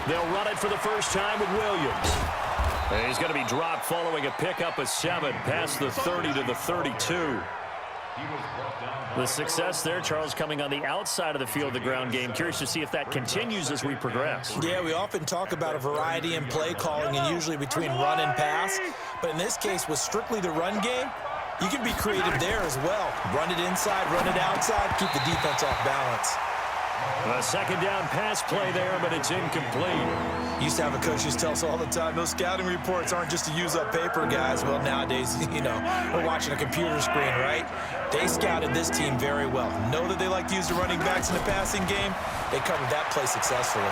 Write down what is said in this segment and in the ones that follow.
They'll run it for the first time with Williams. And he's going to be dropped following a pickup of 7 past the 30 to the 32. The success there, Charles, coming on the outside of the field, the ground game. Curious to see if that continues as we progress. Yeah, we often talk about a variety in play calling and usually between run and pass. But in this case, with strictly the run game, you can be creative there as well. Run it inside, run it outside, keep the defense off balance. A second down pass play there, but it's incomplete. Used to have a coach who tell us all the time, those scouting reports aren't just to use up paper, guys. Well, nowadays, we're watching a computer screen, right? They scouted this team very well. Know that they like to use the running backs in the passing game. They covered that play successfully.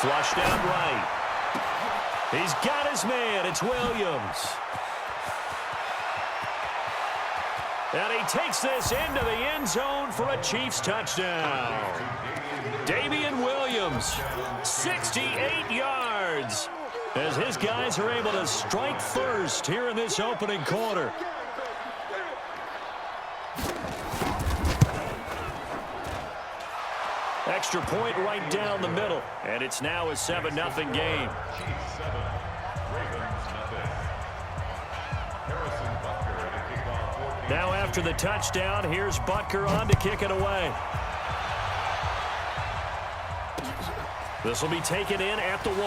Flushed out right. He's got his man. It's Williams. And he takes this into the end zone for a Chiefs touchdown. Damian Williams, 68 yards, as his guys are able to strike first here in this opening quarter. Extra point right down the middle, and it's now a 7-0 game. Now after the touchdown, here's Butker on to kick it away. This will be taken in at the 1.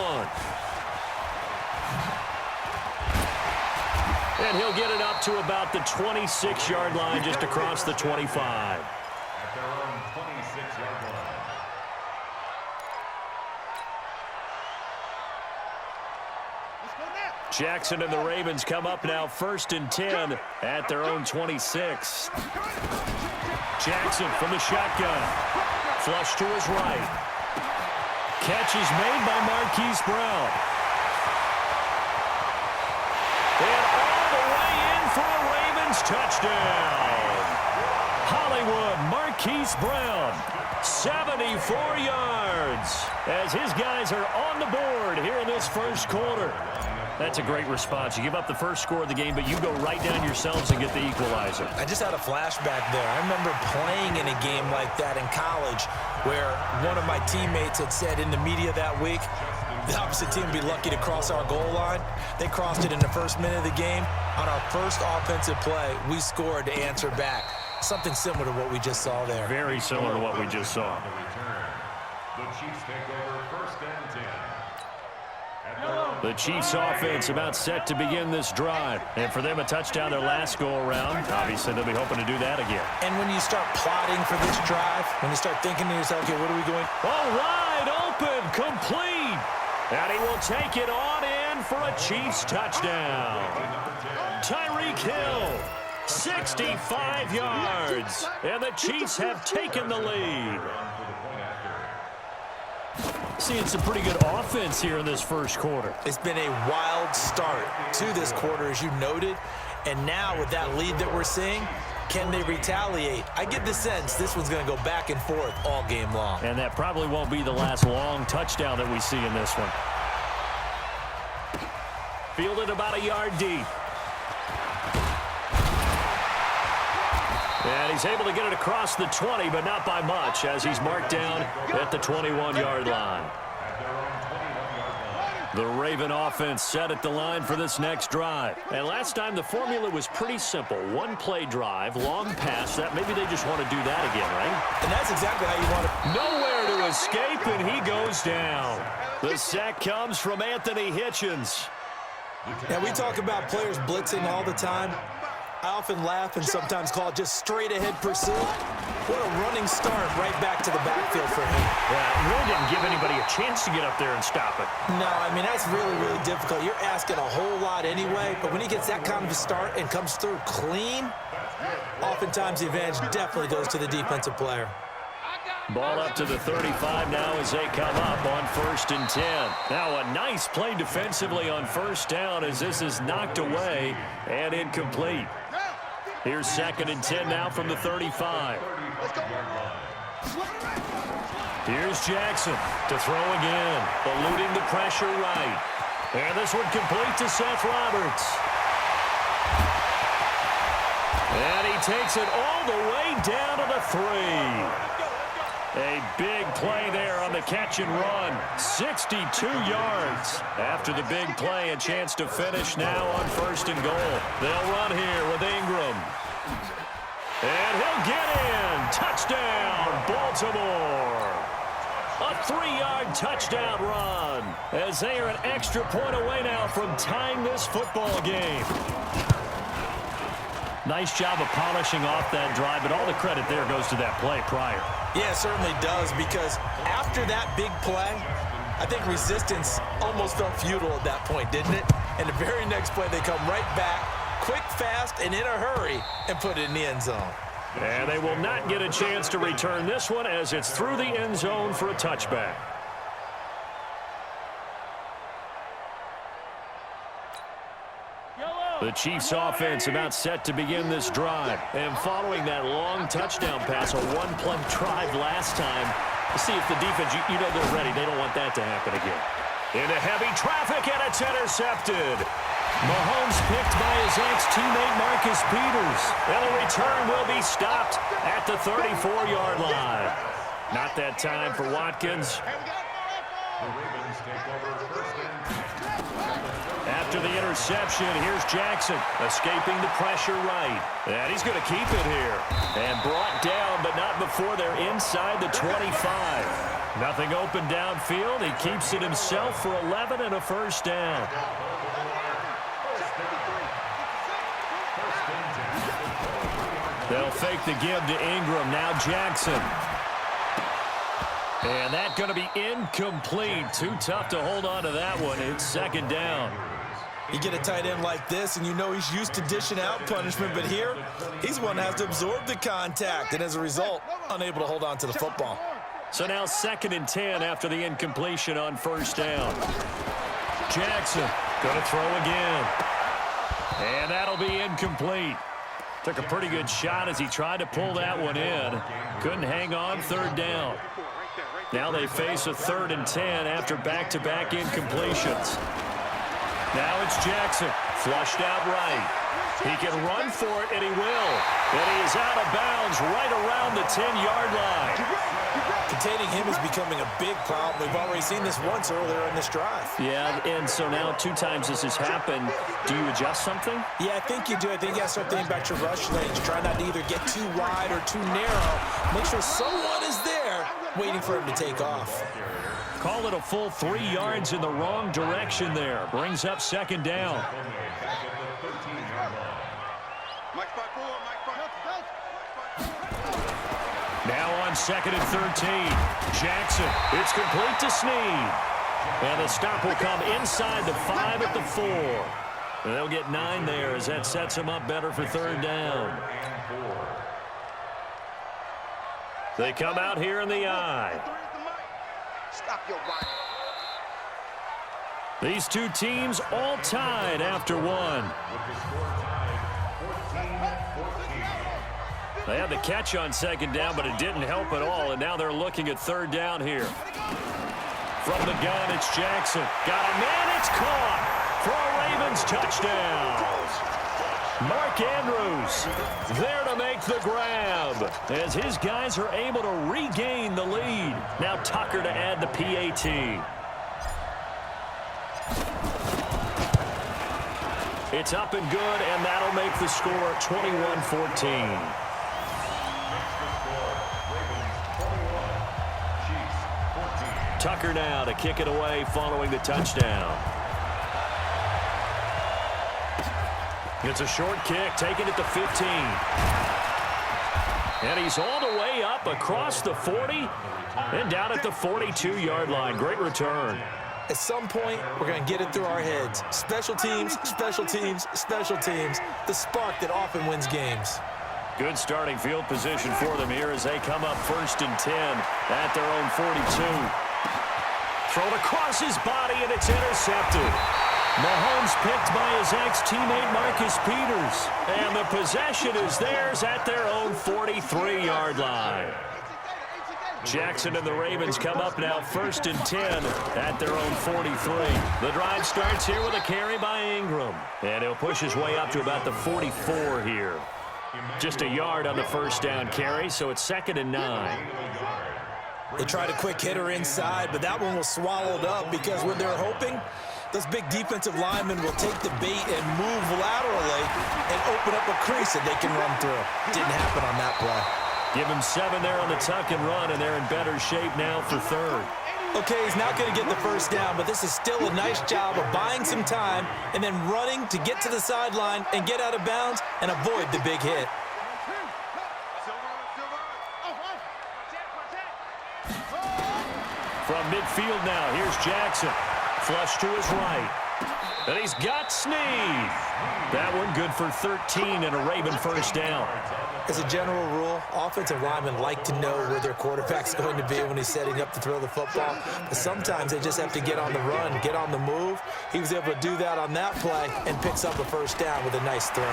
And he'll get it up to about the 26-yard line, just across the 25. At their own 26-yard line. Jackson and the Ravens come up now 1st and 10 at their own 26. Jackson from the shotgun. Flush to his right. Catch is made by Marquise Brown. And all the way in for a Ravens touchdown. Hollywood Marquise Brown, 74 yards, as his guys are on the board here in this first quarter. That's a great response. You give up the first score of the game, but you go right down yourselves and get the equalizer. I just had a flashback there. I remember playing in a game like that in college where one of my teammates had said in the media that week, the opposite team would be lucky to cross our goal line. They crossed it in the first minute of the game. On our first offensive play, we scored to answer back. Something similar to what we just saw there. Very similar to what we just saw. The Chiefs take over 1st and 10. The Chiefs offense about set to begin this drive. And for them, a touchdown their last go-around. Obviously, they'll be hoping to do that again. And when you start plotting for this drive, when you start thinking to yourself, okay, what are we going? All right, open, complete. And he will take it on in for a Chiefs touchdown. Tyreek Hill, 65 yards. And the Chiefs have taken the lead. Seeing some pretty good offense here in this first quarter. It's been a wild start to this quarter, as you noted. And now with that lead that we're seeing, can they retaliate? I get the sense this one's going to go back and forth all game long. And that probably won't be the last long touchdown that we see in this one. Fielded about a yard deep. And he's able to get it across the 20, but not by much, as he's marked down at the 21-yard line. The Raven offense set at the line for this next drive. And last time, the formula was pretty simple. One-play drive, long pass. That maybe they just want to do that again, right? And that's exactly how you want to. Nowhere to escape, and he goes down. The sack comes from Anthony Hitchens. Now, we talk about players blitzing all the time. I often laugh and sometimes call it just straight-ahead pursuit. What a running start right back to the backfield for him. Yeah, it really didn't give anybody a chance to get up there and stop it. No, I mean, that's really, really difficult. You're asking a whole lot anyway, but when he gets that kind of a start and comes through clean, oftentimes the advantage definitely goes to the defensive player. Ball up to the 35 now as they come up on 1st and 10. Now a nice play defensively on first down as this is knocked away and incomplete. Here's 2nd and 10 now from the 35. Here's Jackson to throw again, eluding the pressure right. And this one complete to Seth Roberts. And he takes it all the way down to the 3. A big play there on the catch and run. 62 yards. After the big play, a chance to finish now on 1st and goal. They'll run here with Ingram. And he'll get in. Touchdown, Baltimore. A 3-yard touchdown run as they are an extra point away now from tying this football game. Nice job of polishing off that drive, but all the credit there goes to that play prior. Yeah, it certainly does, because after that big play, I think resistance almost felt futile at that point, didn't it? And the very next play, they come right back, quick, fast, and in a hurry, and put it in the end zone. And they will not get a chance to return this one as it's through the end zone for a touchback. The Chiefs offense about set to begin this drive. And following that long touchdown pass, a one-play drive last time, to see if the defense, you know they're ready. They don't want that to happen again. Into heavy traffic, and it's intercepted. Mahomes picked by his ex-teammate Marcus Peters. And the return will be stopped at the 34-yard line. Not that time for Watkins. The Ravens take over 1st and 10. After the interception, here's Jackson, escaping the pressure right. And he's going to keep it here. And brought down, but not before they're inside the 25. Nothing open downfield. He keeps it himself for 11 and a 1st down. They'll fake the give to Ingram. Now Jackson. And that's going to be incomplete. Too tough to hold on to that one. It's 2nd down. You get a tight end like this, and you know he's used to dishing out punishment, but here, he's one that has to absorb the contact, and as a result, unable to hold on to the football. So now 2nd and 10 after the incompletion on 1st down. Jackson going to throw again. And that'll be incomplete. Took a pretty good shot as he tried to pull that one in. Couldn't hang on, 3rd down. Now they face a 3rd and 10 after back-to-back incompletions. Now it's Jackson, flushed out right. He can run for it, and he will. And he is out of bounds right around the 10-yard line. Containing him is becoming a big problem. We've already seen this once earlier in this drive. Yeah, and so now 2 times this has happened. Do you adjust something? Yeah, I think you do. I think you got to start thinking back to rush lanes. Try not to either get too wide or too narrow. Make sure someone is there waiting for him to take off. Call it a full 3 yards in the wrong direction there. Brings up 2nd down. Now on 2nd and 13. Jackson, it's complete to Snead. And the stop will come inside the 5 at the 4. And they'll get 9 there as that sets them up better for 3rd down. They come out here in the I. These 2 teams all tied after 1. They had the catch on 2nd down, but it didn't help at all, and now they're looking at 3rd down here. From the gun, it's Jackson. Got a man, it's caught for a Ravens touchdown. Mark Andrews there to make the grab as his guys are able to regain the lead. Now Tucker to add the PAT. It's up and good, and that'll make the score 21-14. Tucker now to kick it away following the touchdown. It's a short kick, taken at the 15. And he's all the way up across the 40 and down at the 42-yard line. Great return. At some point, we're going to get it through our heads. Special teams, special teams, special teams. The spark that often wins games. Good starting field position for them here as they come up 1st and 10 at their own 42. Thrown across his body, and it's intercepted. Mahomes picked by his ex-teammate Marcus Peters. And the possession is theirs at their own 43-yard line. Jackson and the Ravens come up now 1st and 10 at their own 43. The drive starts here with a carry by Ingram. And he'll push his way up to about the 44 here. Just a yard on the 1st down carry, so it's 2nd and 9. They tried a quick hitter inside, but that one was swallowed up because when they're hoping, those big defensive linemen will take the bait and move laterally and open up a crease that they can run through. Didn't happen on that play. Give him 7 there on the tuck and run, and they're in better shape now for third. Okay, he's not going to get the first down, but this is still a nice job of buying some time and then running to get to the sideline and get out of bounds and avoid the big hit. From midfield now, here's Jackson. Flush to his right. And he's got Snead. That one good for 13 and a Raven first down. As a general rule, offensive linemen like to know where their quarterback's going to be when he's setting up to throw the football. But sometimes they just have to get on the run, get on the move. He was able to do that on that play and picks up a first down with a nice throw.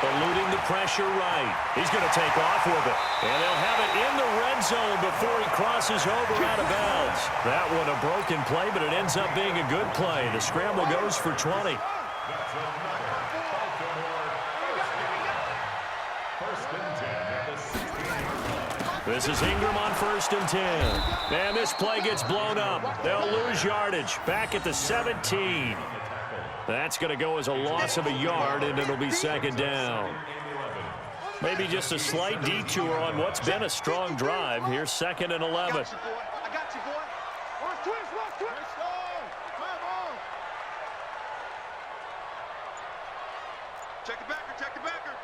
Eluding the pressure right. He's going to take off with it. And they'll have it in the red zone before he crosses over out of bounds. That one a broken play, but it ends up being a good play. The scramble goes for 20. This is Ingram on 1st and 10. And this play gets blown up. They'll lose yardage. Back at the 17. That's going to go as a loss of a yard, and it'll be 2nd down. Maybe just a slight detour on what's been a strong drive. Here's 2nd and 11. I got you, boy. Twist. Check the backer.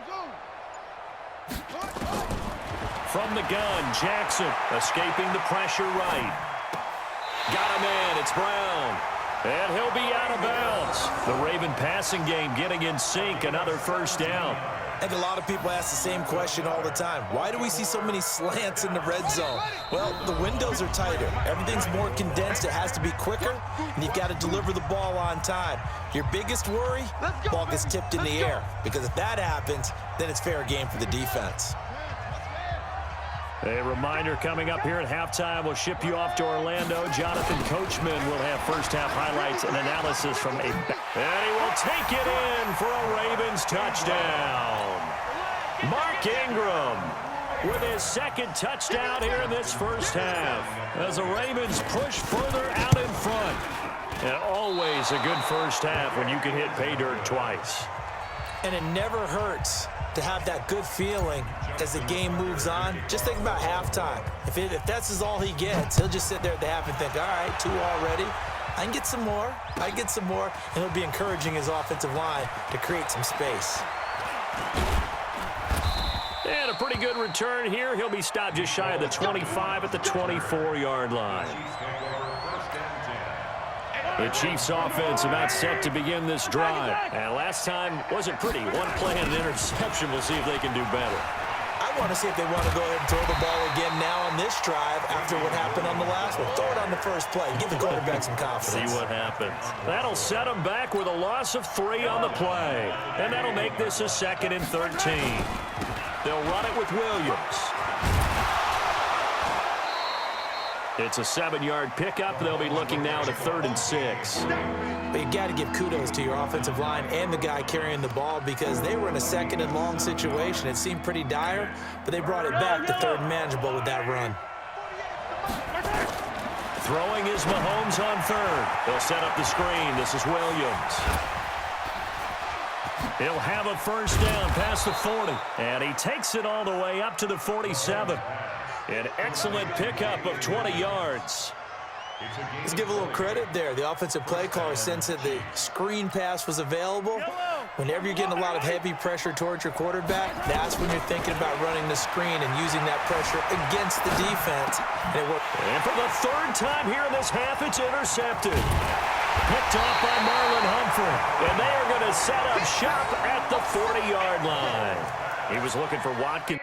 Zoom. From the gun, Jackson escaping the pressure right. Got a man, it's Brown. And he'll be out of bounds. The Raven passing game getting in sync, another first down. And a lot of people ask the same question all the time. Why do we see so many slants in the red zone? Well, the windows are tighter. Everything's more condensed. It has to be quicker, and you've got to deliver the ball on time. Your biggest worry, ball gets tipped in the air, because if that happens, then it's fair game for the defense. A reminder coming up here at halftime. We'll ship you off to Orlando. Jonathan Coachman will have first-half highlights and analysis from a... And he will take it in for a Ravens touchdown. Mark Ingram with his 2nd touchdown here in this first half as the Ravens push further out in front. And always a good first half when you can hit pay dirt twice. And it never hurts to have that good feeling as the game moves on. Just think about halftime. If that's all he gets, he'll just sit there at the half and think, all right, 2 already. I can get some more. And he'll be encouraging his offensive line to create some space. And a pretty good return here. He'll be stopped just shy of the 25 at the 24-yard line. The Chiefs offense about set to begin this drive. And last time wasn't pretty. One play and an interception. We'll see if they can do better. I want to see if they want to go ahead and throw the ball again now on this drive after what happened on the last one. Throw it on the first play. Give the quarterback some confidence. See what happens. That'll set them back with a loss of 3 on the play. And that'll make this a 2nd and 13. They'll run it with Williams. It's a 7-yard pickup. They'll be looking now to 3rd and 6. But you got to give kudos to your offensive line and the guy carrying the ball because they were in a 2nd and long situation. It seemed pretty dire, but they brought it back to 3rd and manageable with that run. Throwing is Mahomes on 3rd. They'll set up the screen. This is Williams. He'll have a first down past the 40. And he takes it all the way up to the 47. An excellent pickup of 20 yards. Let's give a little credit there. The offensive play caller sensed that the screen pass was available. Whenever you're getting a lot of heavy pressure towards your quarterback, that's when you're thinking about running the screen and using that pressure against the defense. And it worked. And for the 3rd time here in this half, it's intercepted. Picked off by Marlon Humphrey. And they are going to set up shop at the 40-yard line. He was looking for Watkins.